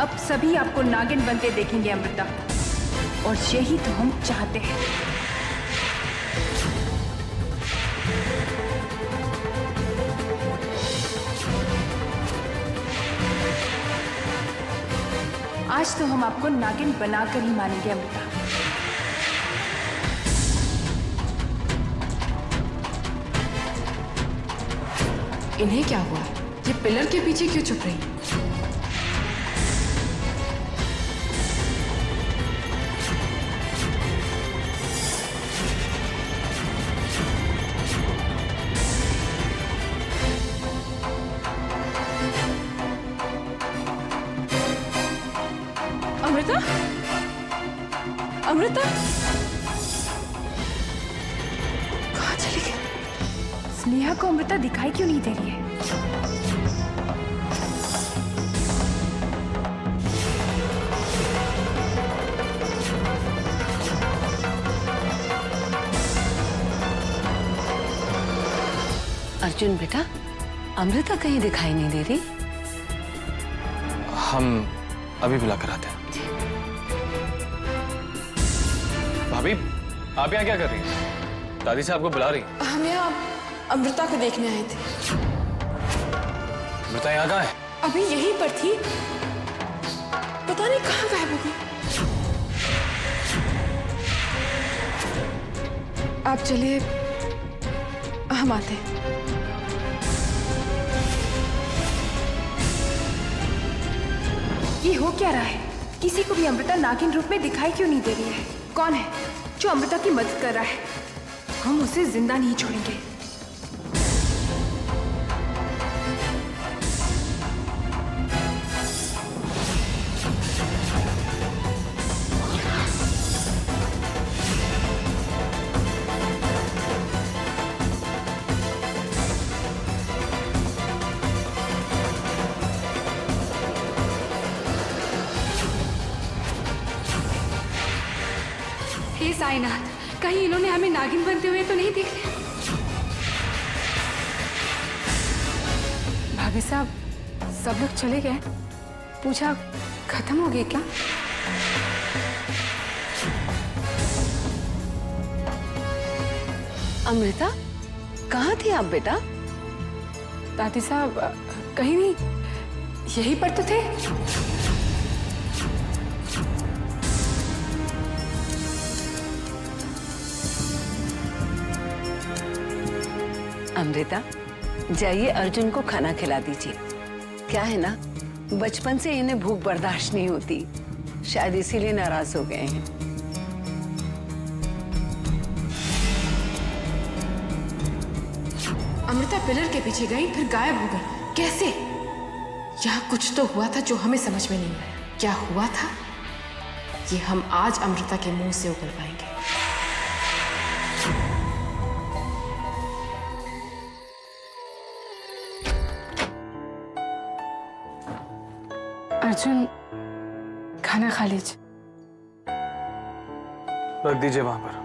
अब सभी आपको नागिन बनते देखेंगे अमृता, और यही तो हम चाहते हैं। आज तो हम आपको नागिन बनाकर ही मानेंगे अमृता। इन्हें क्या हुआ? ये पिलर के पीछे क्यों छुप रही? अमृता? अमृता? कहाँ चली गई? स्नेहा को अमृता दिखाई क्यों नहीं दे रही है? अर्जुन बेटा, अमृता कहीं दिखाई नहीं दे रही। हम अभी बुलाकर आते हैं। भाभी, आप यहाँ क्या कर रही हैं? दादी से आपको बुला रही हैं। हम यहाँ अमृता को देखने आए थे। अमृता यहाँ कहाँ है? अभी यहीं पर थी, पता नहीं कहाँ गायब हो गई। आप चलिए, हम आते हैं। ये हो क्या रहा है? किसी को भी अमृता नागिन रूप में दिखाई क्यों नहीं दे रही है? कौन है जो अमृता की मदद कर रहा है? हम उसे जिंदा नहीं छोड़ेंगे। हे साईनाथ, कहीं इन्होंने हमें नागिन बनते हुए तो नहीं देख लिया? भाभी साहब, सब लोग चले गए? पूछा खत्म हो गई क्या? अमृता, कहाँ थी आप बेटा? दादी साहब, कहीं नहीं, यहीं पर तो थे। अमृता, जाइए अर्जुन को खाना खिला दीजिए। क्या है ना, बचपन से इन्हें भूख बर्दाश्त नहीं होती, शायद इसीलिए नाराज हो गए हैं। अमृता पिलर के पीछे गई, फिर गायब हो गई। कैसे? यहाँ कुछ तो हुआ था जो हमें समझ में नहीं आया। क्या हुआ था, ये हम आज अमृता के मुंह से उगल पाएंगे। अर्जुन, खाना खा लीजिए। रख दीजिए वहां पर।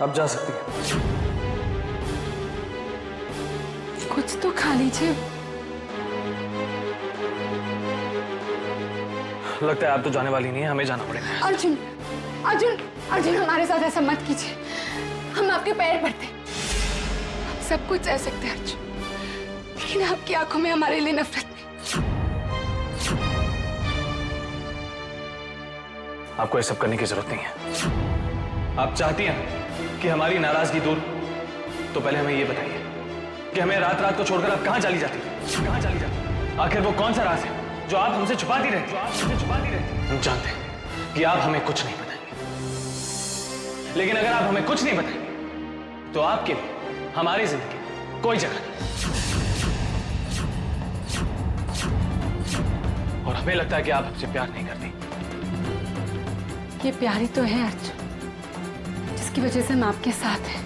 अब जा सकती है। कुछ तो खा लीजिए। लगता है आप तो जाने वाली नहीं है, हमें जाना पड़ेगा। अर्जुन, अर्जुन, अर्जुन, हमारे साथ ऐसा मत कीजिए। हम आपके पैर पड़ते हैं। हम सब कुछ सह सकते हैं अर्जुन, लेकिन आपकी आंखों में हमारे लिए नफरत नहीं। आपको ये सब करने की जरूरत नहीं है। आप चाहती हैं कि हमारी नाराजगी दूर, तो पहले हमें ये बताइए कि हमें रात रात को छोड़कर आप कहाँ चली जाती? कहाँ चली जाती? आखिर वो कौन सा राज है जो आप हमसे छुपाती रहती? हम जानते हैं कि आप हमें कुछ नहीं बताएंगे, लेकिन अगर आप हमें कुछ नहीं बताएंगे तो आपके लिए हमारी जिंदगी में कोई जगह नहीं। और हमें लगता है कि आप हमसे प्यार नहीं करती। ये प्यार ही तो है अर्जुन, जिसकी वजह से हम आपके साथ हैं।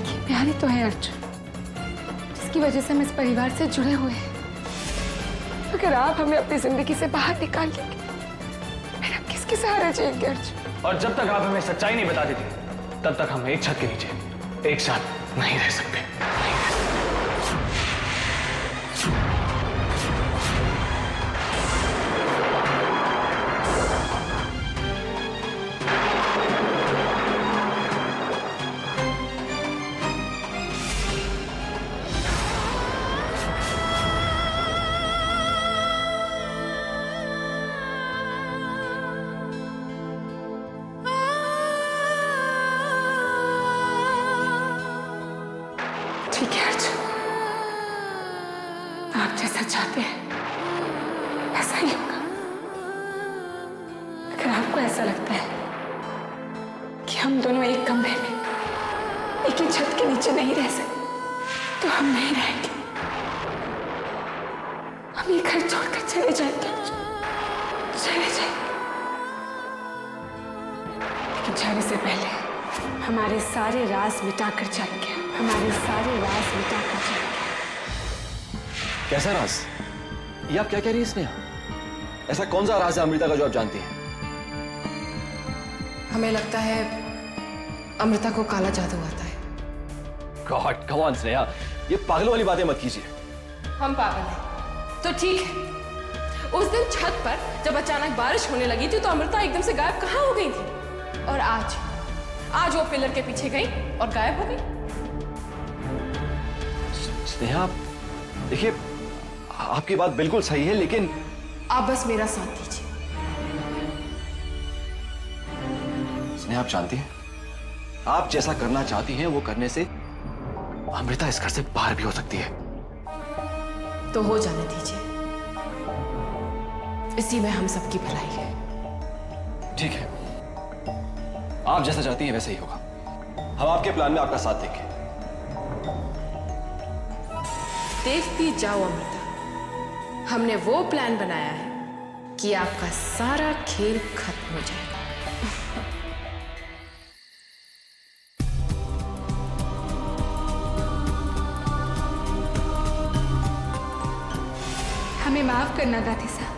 ये प्यार ही तो है अर्जुन, जिसकी वजह से हम इस परिवार से जुड़े हुए हैं। अगर आप हमें अपनी जिंदगी से बाहर निकाल लेंगे फिर हम किसके सहारे जिएंगे अर्जुन? और जब तक आप हमें सच्चाई नहीं बता देती तब तक हम एक छत के नीचे एक साथ नहीं रह सकते। ठीक है अर्जुन, आप जैसा चाहते हैं ऐसा ही होगा। अगर आपको ऐसा लगता है कि हम दोनों एक कमरे में एक ही छत के नीचे नहीं रह सकते तो हम नहीं रहेंगे। हम ये घर छोड़कर चले जाएंगे अर्जुन, चले जाएंगे। लेकिन जाने से पहले हमारे सारे राज मिटाकर जाएंगे, हमारे सारे राज मिटाकर जाएंगे। कैसा राज? ये आप क्या कह रही है स्नेहा? ऐसा कौन सा राज है अमृता का जो आप जानती हैं? हमें लगता है अमृता को काला जादू आता है। गॉड कम ऑन स्नेहा, ये पागलों वाली बातें मत कीजिए। हम पागल हैं तो ठीक है। उस दिन छत पर जब अचानक बारिश होने लगी थी तो अमृता एकदम से गायब कहाँ हो गई थी, और आज वो पिलर के पीछे गई और गायब हो गई। स्नेहा देखिए, आपकी बात बिल्कुल सही है, लेकिन आप बस मेरा साथ दीजिए। स्नेहा आप जानती हैं, आप जैसा करना चाहती हैं वो करने से अमृता इस घर से बाहर भी हो सकती है। तो हो जाने दीजिए, इसी में हम सबकी भलाई है। ठीक है, आप जैसा चाहती हैं वैसे ही होगा। हम आपके प्लान में आपका साथ देंगे। देखती जाओ अमृता, हमने वो प्लान बनाया है कि आपका सारा खेल खत्म हो जाएगा। हमें माफ करना दादी साहब,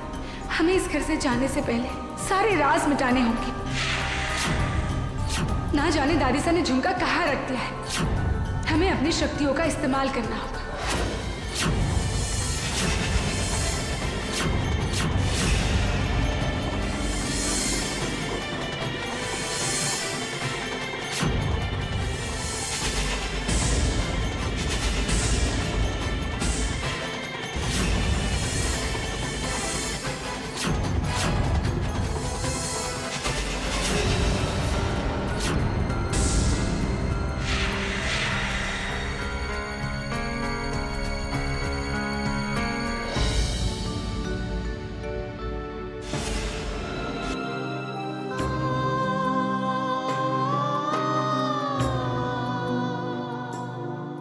हमें इस घर से जाने से पहले सारे राज मिटाने होंगे। ना जाने दादी साहब ने झुमका कहाँ रख दिया है। हमें अपनी शक्तियों का इस्तेमाल करना होगा।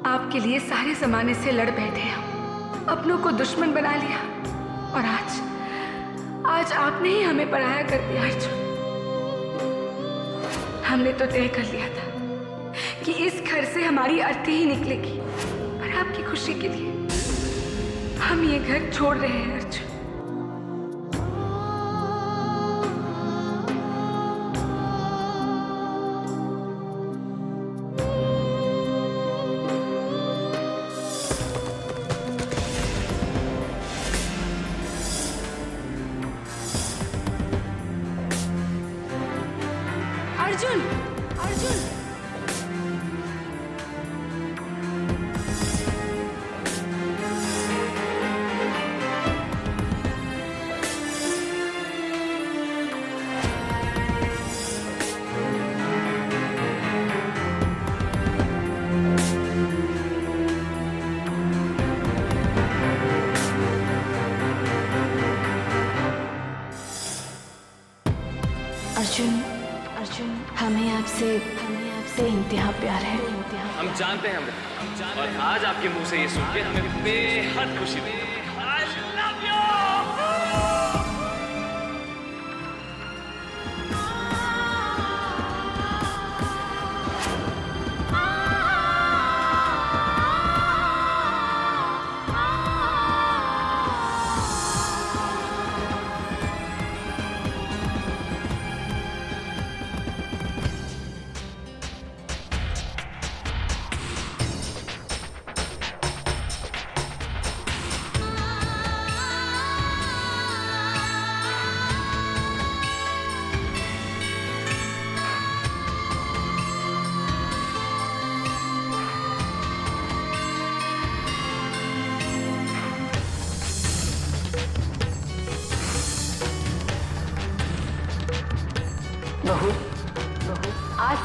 आपके लिए सारे जमाने से लड़ बैठे हम, अपनों को दुश्मन बना लिया, और आज आपने ही हमें पराया कर दिया अर्जुन। हमने तो तय कर लिया था कि इस घर से हमारी अर्थी ही निकलेगी, पर आपकी खुशी के लिए हम ये घर छोड़ रहे हैं अर्जुन। अर्जुन, अर्जुन, अर्जुन, अर्जुन, हमें आपसे इंतहा प्यार है। हम जानते हैं अमृता, और आज आपके मुंह से ये सुन के हमें बेहद खुशी हुई। I love you!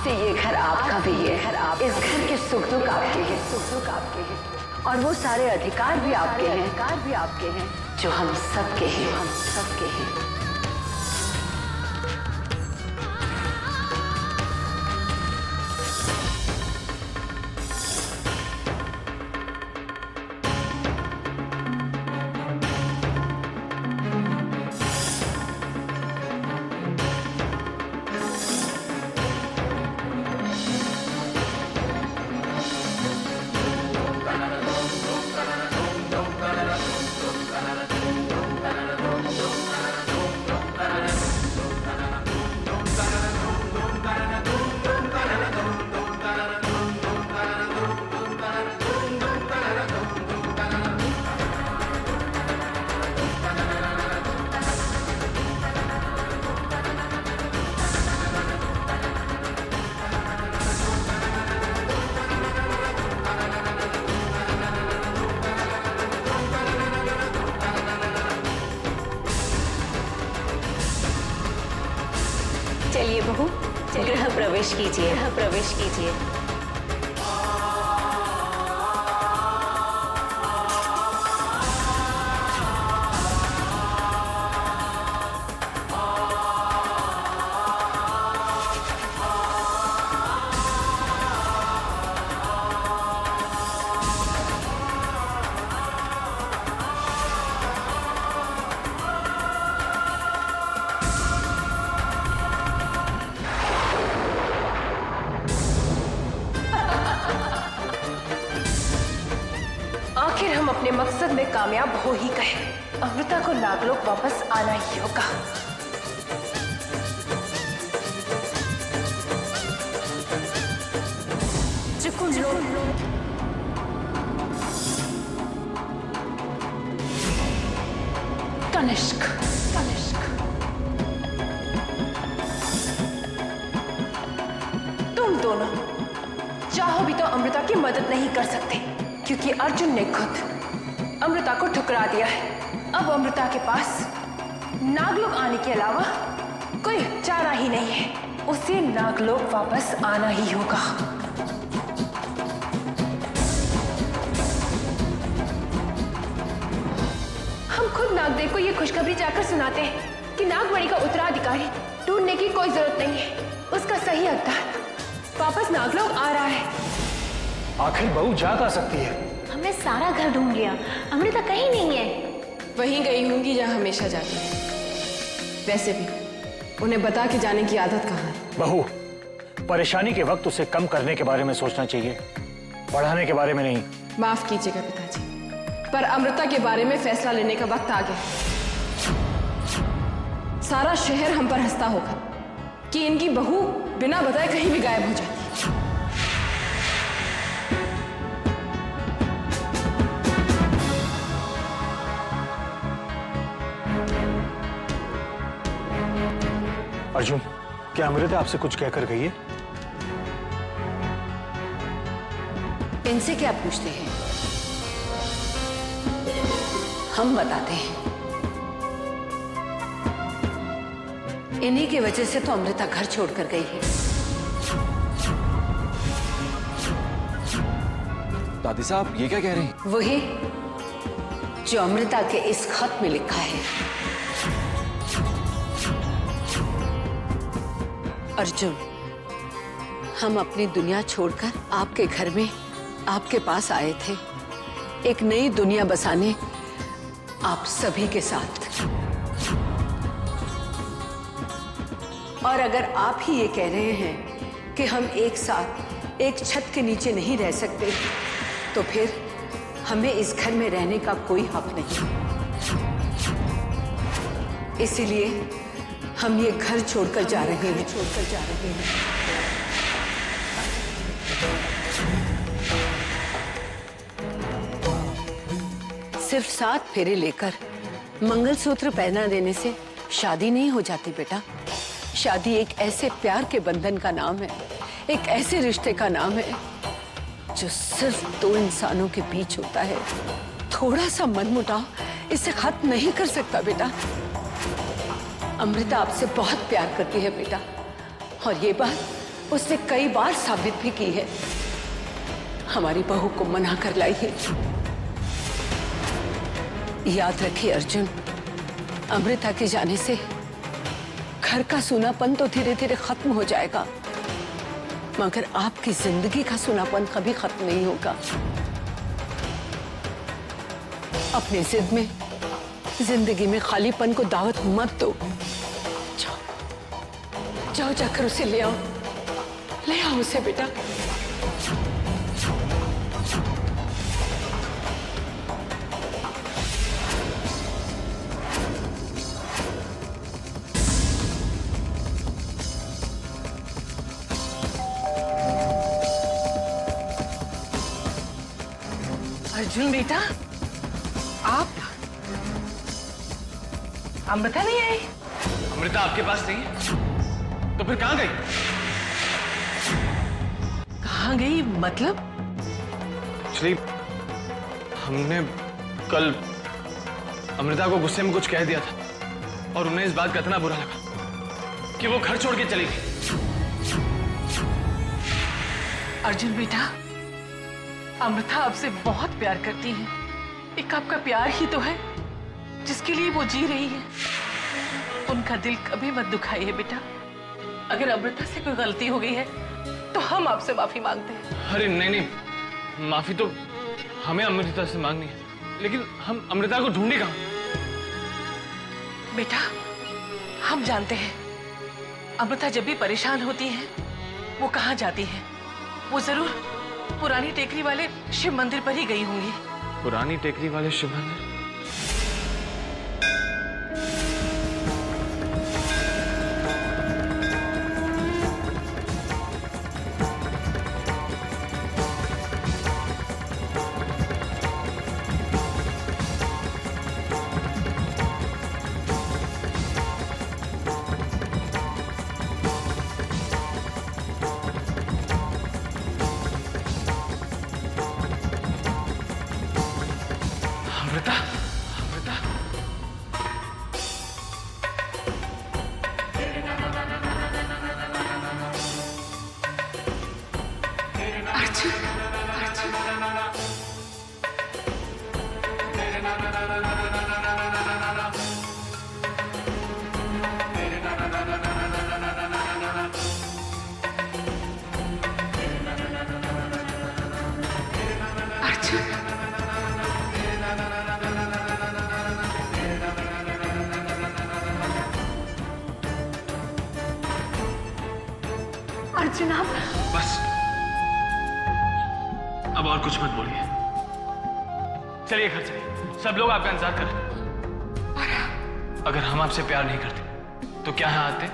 से ये घर आपका भी है। इस घर के सुख दुख आपके हैं, और वो सारे अधिकार भी आपके हैं, जो हम सबके हैं। चलिए बहू, गृह प्रवेश कीजिए। आखिर हम अपने मकसद में कामयाब हो ही गए। अमृता को नागलोक वापस आना ही होगा। कनिष्क, तुम दोनों चाहो भी तो अमृता की मदद नहीं कर सकते, क्योंकि अर्जुन ने खुद अमृता को ठुकरा दिया है। अब अमृता के पास नागलोक आने के अलावा कोई चारा ही नहीं है। उसे नागलोक वापस आना ही होगा। हम खुद नागदेव को ये खुशखबरी जाकर सुनाते हैं कि नागमणि का उत्तराधिकारी ढूंढने की कोई जरूरत नहीं है। उसका सही हकदार वापस नागलोक आ रहा है। आखिर बहू जा कहाँ सकती है? हमने सारा घर ढूंढ लिया, अमृता कहीं नहीं है। वहीं गई होंगी जहां हमेशा जाती है। वैसे भी उन्हें बता के जाने की आदत कहाँ है? बहू, परेशानी के वक्त उसे कम करने के बारे में सोचना चाहिए, बढ़ाने के बारे में नहीं। माफ कीजिएगा पिताजी, पर अमृता के बारे में फैसला लेने का वक्त आ गया। सारा शहर हम पर हंसता होगा कि इनकी बहू बिना बताए कहीं भी गायब हो जाती है। अर्जुन, क्या अमृता आपसे कुछ कहकर गई है? इनसे क्या पूछते हैं, हम बताते हैं। इन्हीं की वजह से तो अमृता घर छोड़कर गई है। दादी साहब, ये क्या कह रहे हैं? वही जो अमृता के इस खत में लिखा है। अर्जुन, हम अपनी दुनिया छोड़कर आपके घर में आपके पास आए थे, एक नई दुनिया बसाने आप सभी के साथ। और अगर आप ही ये कह रहे हैं कि हम एक साथ एक छत के नीचे नहीं रह सकते, तो फिर हमें इस घर में रहने का कोई हक नहीं। इसीलिए हम ये घर छोड़कर जा रहे हैं। सिर्फ 7 फेरे लेकर मंगलसूत्र पहना देने से शादी नहीं हो जाती बेटा। शादी एक ऐसे प्यार के बंधन का नाम है, एक ऐसे रिश्ते का नाम है जो सिर्फ 2 इंसानों के बीच होता है। थोड़ा सा मनमुटाव इसे खत्म नहीं कर सकता बेटा। अमृता आपसे बहुत प्यार करती है बेटा, और ये बात उसने कई बार साबित भी की है। हमारी बहू को मना कर लाई है। याद रखिए अर्जुन, अमृता के जाने से घर का सूनापन तो धीरे धीरे खत्म हो जाएगा, मगर आपकी जिंदगी का सूनापन कभी खत्म नहीं होगा। अपने जिद में जिंदगी में खालीपन को दावत मत दो। जाओ जाओ, जाकर उसे ले आओ, ले आओ उसे बेटा। अर्जुन बेटा, आप? अमृता नहीं आई? अमृता आपके पास नहीं है तो फिर कहां गई? कहाँ गई मतलब? एक्चुअली हमने कल अमृता को गुस्से में कुछ कह दिया था और उन्हें इस बात का इतना बुरा लगा कि वो घर छोड़ के चली गई। अर्जुन बेटा, अमृता आपसे बहुत प्यार करती है। एक आपका प्यार ही तो है जिसके लिए वो जी रही है। उनका दिल कभी मत दुखाइए बेटा। अगर अमृता से कोई गलती हो गई है तो हम आपसे माफी मांगते हैं। अरे नहीं नहीं, माफी तो हमें अमृता से मांगनी है, लेकिन हम अमृता को ढूंढे कहां? बेटा, हम जानते हैं अमृता जब भी परेशान होती है वो कहाँ जाती है। वो जरूर पुरानी टेकरी वाले शिव मंदिर पर ही गई होंगी। पुरानी टेकरी वाले शिव मंदिर? अमृता, अमृता, अर्जुन, अर्जुन, अर्जुन, अर्जुन आप? बस अब और कुछ मत बोलिए। चलिए घर चलिए, सब लोग आपका इंतजार कर रहे हैं। अगर हम आपसे प्यार नहीं करते तो क्या यहाँ आते?